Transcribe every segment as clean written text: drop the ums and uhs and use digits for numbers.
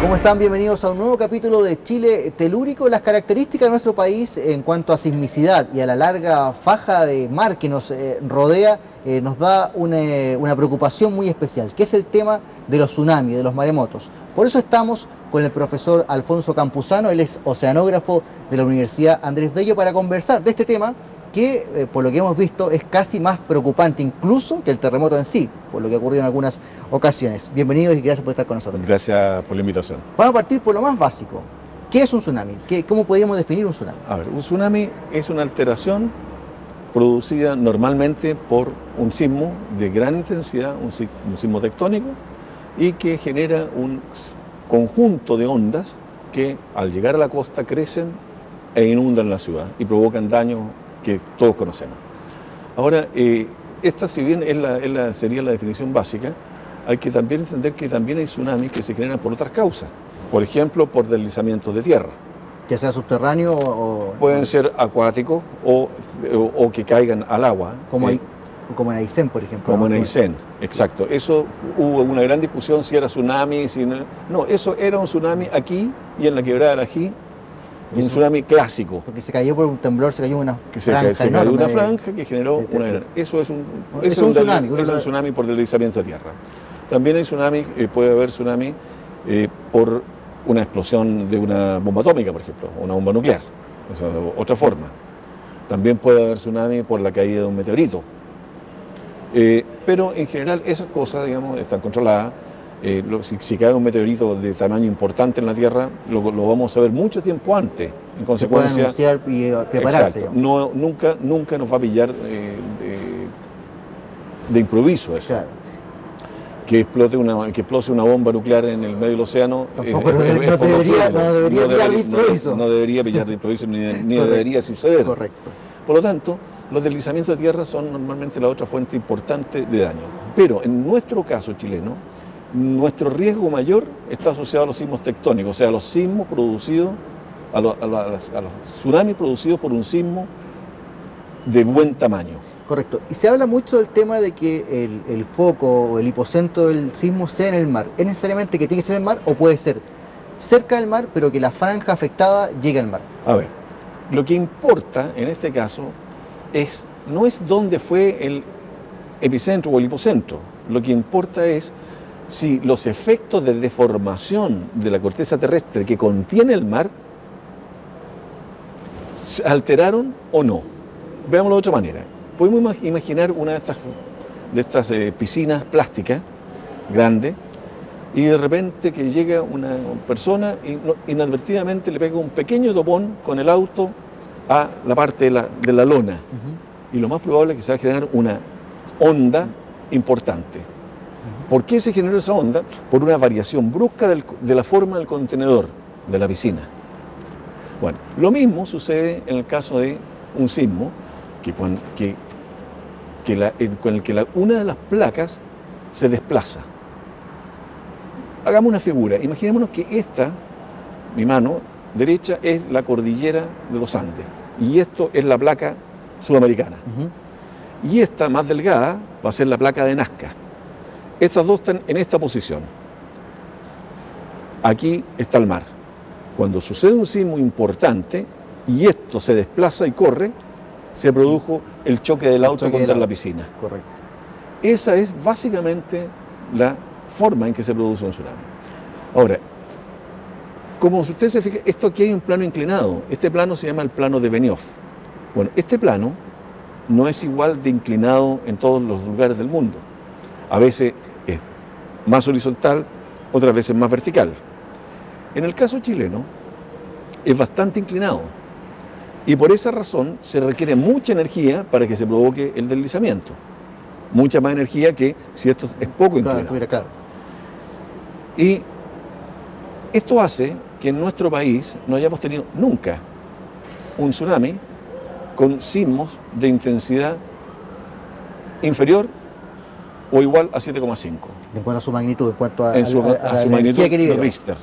¿Cómo están? Bienvenidos a un nuevo capítulo de Chile Telúrico. Las características de nuestro país en cuanto a sismicidad y a la larga faja de mar que nos rodea nos da una preocupación muy especial, que es el tema de los tsunamis, de los maremotos. Por eso estamos con el profesor Alfonso Campuzano, él es oceanógrafo de la Universidad Andrés Bello, para conversar de este tema que, por lo que hemos visto, es casi más preocupante incluso que el terremoto en sí, por lo que ha ocurrido en algunas ocasiones. Bienvenidos y gracias por estar con nosotros. Gracias por la invitación. Vamos a partir por lo más básico. ¿Qué es un tsunami? ¿Cómo podríamos definir un tsunami? A ver, un tsunami es una alteración producida normalmente por un sismo de gran intensidad, un sismo tectónico, y que genera un conjunto de ondas que al llegar a la costa crecen e inundan la ciudad y provocan daños que todos conocemos. Ahora, esta, si bien sería la definición básica, hay que también entender que también hay tsunamis que se generan por otras causas. Por ejemplo, por deslizamientos de tierra. Ya sea subterráneo o... Pueden ser acuáticos o que caigan al agua. Como en Aysén, por ejemplo. Como en Aysén, exacto. Eso hubo una gran discusión si era tsunami, si no. No, eso era un tsunami aquí y en la quebrada del Ají. Un tsunami clásico. Porque se cayó por un temblor, se cayó una franja. Se cayó una franja que generó una... Eso es un tsunami. Eso es un tsunami por deslizamiento de tierra. También hay tsunami, puede haber tsunami por una explosión de una bomba atómica, por ejemplo, o una bomba nuclear. Esa es otra forma. También puede haber tsunami por la caída de un meteorito. Pero en general esas cosas, digamos, están controladas. Si cae un meteorito de tamaño importante en la Tierra, lo vamos a ver mucho tiempo antes. En consecuencia, se puede anunciar y prepararse. No, nunca nos va a pillar de improviso eso. Claro. Que explote una bomba nuclear en el medio del océano. Tampoco no debería pillar de improviso. No debería pillar de improviso ni debería suceder. Correcto. Por lo tanto, los deslizamientos de tierra son normalmente la otra fuente importante de daño. Pero en nuestro caso chileno, nuestro riesgo mayor está asociado a los sismos tectónicos, o sea, a los sismos producidos, a los tsunamis producidos por un sismo de buen tamaño. Correcto. Y se habla mucho del tema de que el foco o el hipocentro del sismo sea en el mar. ¿Es necesariamente que tiene que ser en el mar o puede ser cerca del mar, pero que la franja afectada llegue al mar? A ver, lo que importa en este caso no es dónde fue el epicentro o el hipocentro. Lo que importa es si los efectos de deformación de la corteza terrestre que contiene el mar se alteraron o no. Veámoslo de otra manera. Podemos imaginar una de estas piscinas plásticas grandes y de repente que llega una persona y inadvertidamente le pega un pequeño topón con el auto a la parte de la lona. Y lo más probable es que se va a generar una onda importante. ¿Por qué se generó esa onda? Por una variación brusca de la forma del contenedor de la piscina. Bueno, lo mismo sucede en el caso de un sismo con el que una de las placas se desplaza. Hagamos una figura. Imaginémonos que mi mano derecha, es la cordillera de los Andes y esto es la placa sudamericana. Y esta más delgada va a ser la placa de Nazca. Estas dos están en esta posición. Aquí está el mar. Cuando sucede un sismo importante y esto se desplaza y corre, se produjo el choque del auto contra la piscina. Correcto. Esa es básicamente la forma en que se produce un tsunami. Ahora, como usted se fija, esto aquí hay un plano inclinado. Este plano se llama el plano de Benioff. Bueno, este plano no es igual de inclinado en todos los lugares del mundo. A veces es más horizontal, otras veces más vertical. En el caso chileno, es bastante inclinado. Y por esa razón se requiere mucha energía para que se provoque el deslizamiento. Mucha más energía que si esto es poco inclinado. Claro. Y esto hace que en nuestro país no hayamos tenido nunca un tsunami con sismos de intensidad inferior o igual a 7,5. En cuanto a su magnitud, en cuanto a su magnitud de Richter.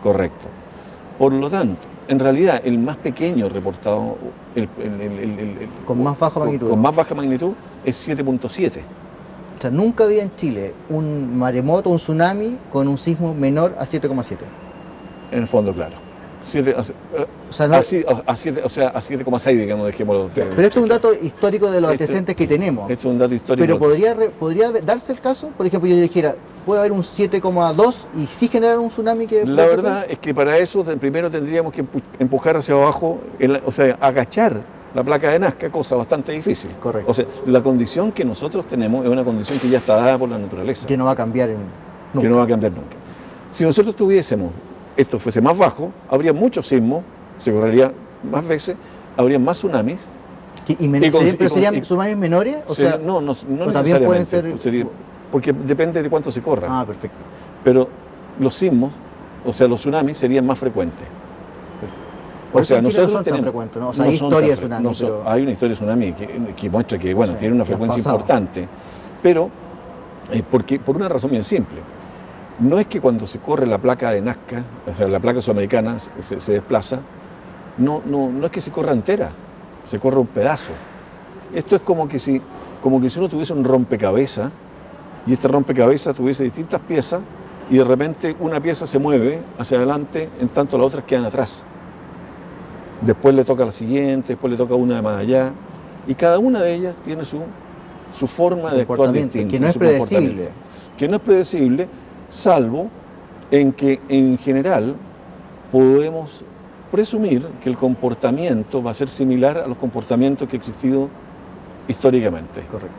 Correcto. Por lo tanto, en realidad el más pequeño reportado, con más baja magnitud. Con más baja magnitud es 7,7. O sea, nunca había en Chile un maremoto, un tsunami con un sismo menor a 7,7. En el fondo, claro. 7, O sea, no- a 7,6, digamos, dejémoslo. Pero esto es un dato histórico de los antecedentes que tenemos. Esto es un dato histórico. Pero podría darse el caso, por ejemplo, yo dijera, puede haber un 7,2 y sí generar un tsunami que... La verdad es que para eso primero tendríamos que empujar hacia abajo, o sea, agachar la placa de Nazca, cosa bastante difícil. Correcto. O sea, la condición que nosotros tenemos es una condición que ya está dada por la naturaleza, Que no va a cambiar nunca. que no va a cambiar nunca. Si nosotros tuviésemos, esto fuese más bajo, habría muchos sismos, se correría más veces, habría más tsunamis. ¿Pero serían tsunamis menores? O sea, no también pueden ser... porque depende de cuánto se corra. Ah, perfecto. Pero los sismos, o sea, los tsunamis serían más frecuentes. Por O sea, eso en Chile no son tan tenemos- frecuentes, ¿no? O sea, no hay son historia de tan tsunami, no son- pero... Hay una historia de tsunami que muestra que, bueno, Sí, tiene una que ha frecuencia pasado. importante, pero por una razón bien simple. No es que cuando se corre la placa de Nazca, o sea, la placa sudamericana se desplaza, no es que se corra entera, se corre un pedazo. Esto es como que si uno tuviese un rompecabezas y este rompecabezas tuviese distintas piezas y de repente una pieza se mueve hacia adelante en tanto las otras quedan atrás. Después le toca a la siguiente, después le toca a una de más allá y cada una de ellas tiene su forma de actuar comportamiento, distinta. que no es su comportamiento. predecible. Que no es predecible, salvo en que en general podemos presumir que el comportamiento va a ser similar a los comportamientos que han existido históricamente. Correcto.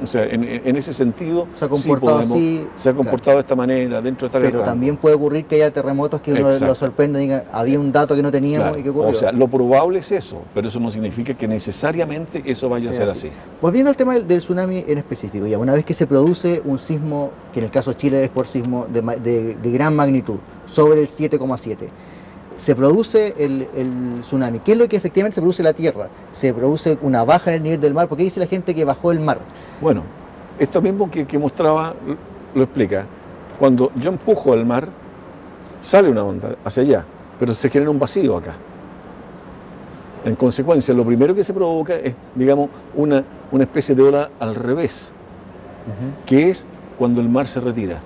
O sea, en ese sentido Se ha comportado así, se ha comportado de esta manera, dentro de esta Pero también puede ocurrir que haya terremotos que uno Exacto. lo sorprenda y diga, había un dato que no teníamos Claro. y que ocurrió. O sea, lo probable es eso, pero eso no significa que necesariamente eso vaya a Sea ser así. Volviendo al tema del tsunami en específico, ya una vez que se produce un sismo, que en el caso de Chile es por sismo de gran magnitud, sobre el 7,7, se produce el tsunami. ¿Qué es lo que efectivamente se produce en la Tierra? Se produce una baja en el nivel del mar, porque dice la gente que bajó el mar. Bueno, esto mismo que mostraba lo explica. Cuando yo empujo al mar, sale una onda hacia allá, pero se genera un vacío acá. En consecuencia, lo primero que se provoca es, digamos, una especie de ola al revés, que es cuando el mar se retira.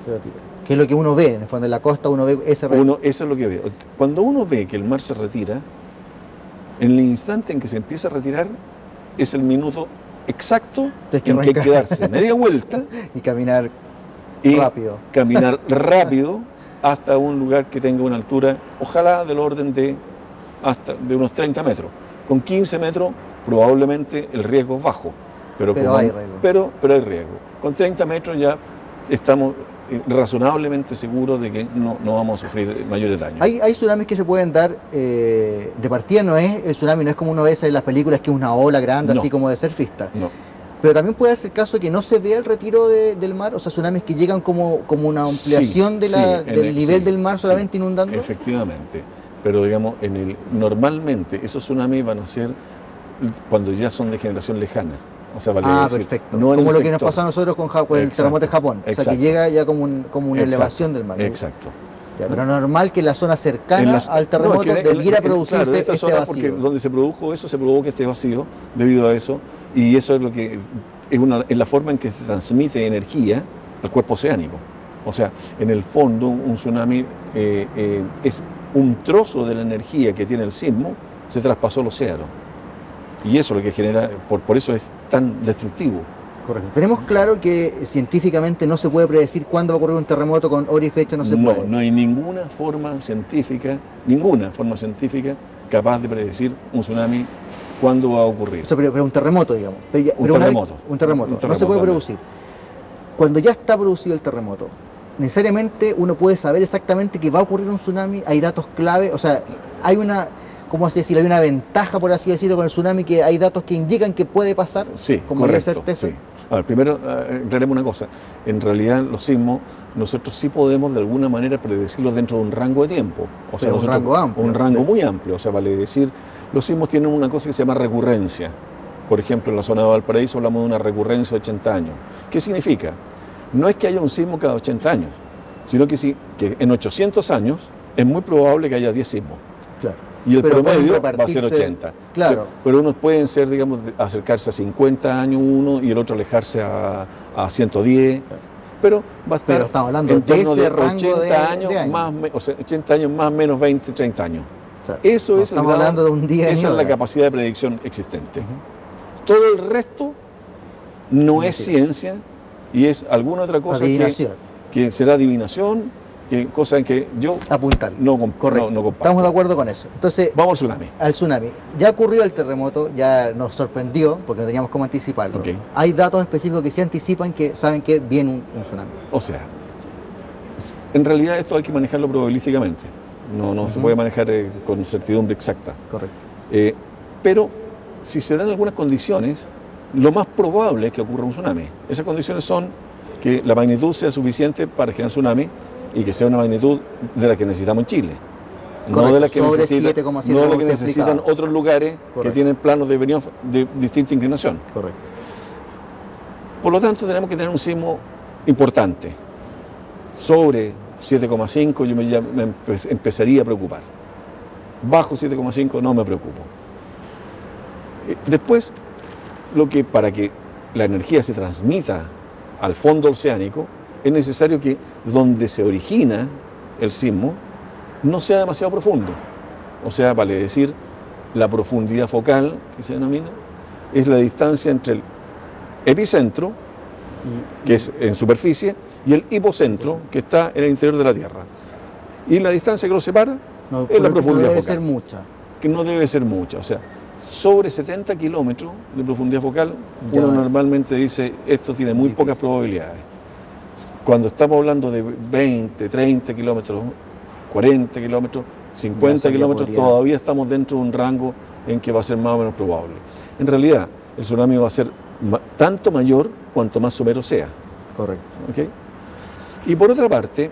Que es lo que uno ve, en el fondo de la costa uno ve ese Eso es lo que ve. Cuando uno ve que el mar se retira, en el instante en que se empieza a retirar, es el minuto exacto Tienes que en que hay que arrancar. darse media vuelta y caminar y rápido. caminar rápido hasta un lugar que tenga una altura, ojalá del orden de unos 30 metros. Con 15 metros probablemente el riesgo es bajo, pero hay riesgo. pero hay riesgo. Con 30 metros ya estamos razonablemente seguros de que no vamos a sufrir mayores daños. Hay tsunamis que se pueden dar de partida, no es el tsunami, no es como uno ve en las películas que es una ola grande, No. así como de surfista. No. Pero también puede ser el caso que no se vea el retiro del mar, o sea, tsunamis que llegan como una ampliación Sí, del nivel del mar solamente sí, inundando. Efectivamente, pero digamos, normalmente esos tsunamis van a ser cuando ya son de generación lejana. O sea, vale decir, perfecto. no en como el lo que nos sector. pasó a nosotros con el Exacto, terremoto de Japón. O sea, exacto. que llega ya como una Exacto, elevación del mar. Exacto. Ya, pero normal que en la zona cercana al terremoto No, es que debiera claro, producirse en esta este zona, vacío. porque donde se produjo eso, se provoca este vacío debido a eso, y eso es lo que es la forma en que se transmite energía al cuerpo oceánico. O sea, en el fondo, un tsunami es un trozo de la energía que tiene el sismo, se traspasó al océano. Y eso es lo que genera, por eso es tan destructivo. Correcto. Tenemos claro que científicamente no se puede predecir cuándo va a ocurrir un terremoto con hora y fecha, no se puede. No hay ninguna forma científica capaz de predecir un tsunami cuándo va a ocurrir. O sea, pero un terremoto, digamos. Un terremoto. No se puede también. producir. Cuando ya está producido el terremoto, necesariamente uno puede saber exactamente que va a ocurrir un tsunami, hay datos clave, o sea, hay una, ¿cómo así decirlo? Hay una ventaja, por así decirlo, con el tsunami, que hay datos que indican que puede pasar, Sí, con mayor correcto. certeza. Sí. A ver, primero aclaremos una cosa. En realidad los sismos nosotros sí podemos de alguna manera predecirlos dentro de un rango de tiempo. O sea, Pero un rango amplio. Un rango muy amplio. O sea, vale decir, los sismos tienen una cosa que se llama recurrencia. Por ejemplo, en la zona de Valparaíso hablamos de una recurrencia de 80 años. ¿Qué significa? No es que haya un sismo cada 80 años, sino que sí, que en 800 años es muy probable que haya 10 sismos. Claro. Y el Pero promedio pueden va a ser repartirse, 80. claro. O sea, pero unos pueden ser, digamos, acercarse a 50 años uno y el otro alejarse a 110. pero va a estar estamos hablando en torno de ese de rango 80 años, de años. más, o sea, 80 años más o menos 20, 30 años. Claro, Eso no es el estamos grado, hablando de un día ni esa es la hora. capacidad de predicción existente. Todo el resto no es ciencia y es alguna otra cosa Adivinación. que será adivinación, cosa en que yo Apuntar. Correcto. no comparto. Estamos de acuerdo con eso. Entonces, Vamos al tsunami. al tsunami. Ya ocurrió el terremoto, ya nos sorprendió porque no teníamos cómo anticiparlo. Ok. Hay datos específicos que se anticipan que saben que viene un tsunami. O sea, en realidad esto hay que manejarlo probabilísticamente. No se puede manejar con certidumbre exacta. Correcto. Pero si se dan algunas condiciones, lo más probable es que ocurra un tsunami. Esas condiciones son que la magnitud sea suficiente para generar un tsunami y que sea una magnitud de la que necesitamos en Chile. Correcto, No de la que sobre necesitan, 7,7 no de la como que usted necesitan explicaba. otros lugares que Correcto. tienen planos de distinta inclinación. Correcto. Por lo tanto, tenemos que tener un sismo importante. Sobre 7,5 yo me empezaría a preocupar. Bajo 7,5 no me preocupo. Después, para que la energía se transmita al fondo oceánico, es necesario que donde se origina el sismo no sea demasiado profundo. O sea, vale decir, la profundidad focal, que se denomina, es la distancia entre el epicentro, que es en superficie, y el hipocentro, que está en el interior de la Tierra. Y la distancia que los separa es la profundidad no debe focal. ser mucha. Que no debe ser mucha. O sea, sobre 70 kilómetros de profundidad focal, Ya. uno normalmente dice, esto tiene muy Difícil. pocas probabilidades. Cuando estamos hablando de 20, 30 kilómetros, 40 kilómetros, 50 Ya kilómetros, podría- todavía estamos dentro de un rango en que va a ser más o menos probable. En realidad, el tsunami va a ser tanto mayor cuanto más somero sea. Correcto. ¿Ok? Y por otra parte,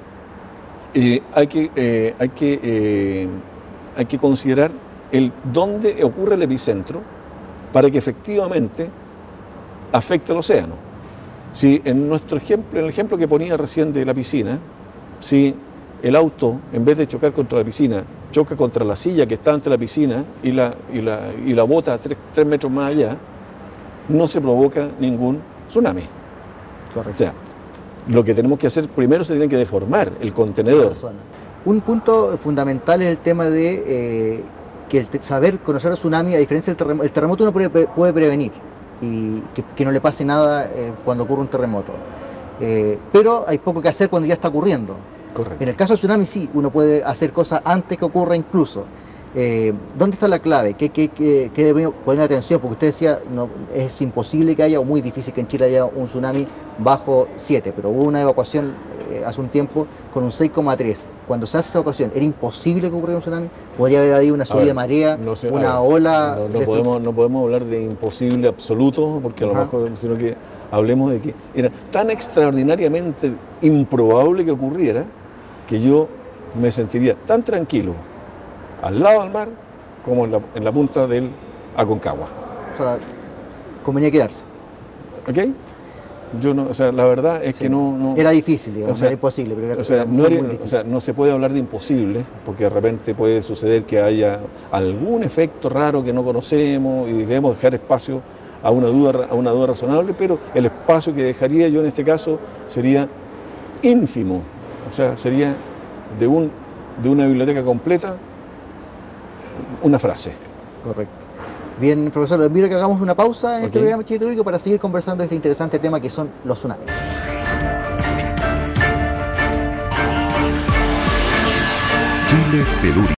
hay que considerar dónde ocurre el epicentro para que efectivamente afecte al océano. Si en nuestro ejemplo, en el ejemplo que ponía recién de la piscina, si el auto, en vez de chocar contra la piscina, choca contra la silla que está ante la piscina y la bota 3 metros más allá, no se provoca ningún tsunami. O Correcto. sea, lo que tenemos que hacer primero se tiene que deformar el contenedor. Persona. Un punto fundamental es el tema de que saber conocer el tsunami, a diferencia del terremoto, el terremoto uno puede prevenir y que no le pase nada cuando ocurre un terremoto. Pero hay poco que hacer cuando ya está ocurriendo. Correcto. En el caso del tsunami sí, uno puede hacer cosas antes que ocurra incluso. ¿Dónde está la clave? ¿Qué debemos poner atención? Porque usted decía, no, es imposible que haya, o muy difícil que en Chile haya un tsunami bajo 7, pero hubo una evacuación hace un tiempo con un 6,3. Cuando se hace esa evacuación, ¿era imposible que ocurriera un tsunami? ¿Podría haber ahí una subida de marea, no sé, una ola? No podemos hablar de imposible absoluto, porque a lo mejor, sino que hablemos de que era tan extraordinariamente improbable que ocurriera, que yo me sentiría tan tranquilo al lado del mar como en la punta del Aconcagua. O sea, convenía quedarse. ¿Ok? Yo no, o sea, la verdad es que no... Era difícil, digamos, o sea, era imposible, pero o sea, era no muy, era- muy o difícil. sea, no se puede hablar de imposible, porque de repente puede suceder que haya algún efecto raro que no conocemos y debemos dejar espacio a una duda razonable, pero el espacio que dejaría yo en este caso sería ínfimo, o sea, sería de una biblioteca completa una frase. Correcto. Bien, profesor, le invito a que hagamos una pausa en este Ok. programa Chile Telúrico para seguir conversando de este interesante tema que son los tsunamis. Chile Telúrico.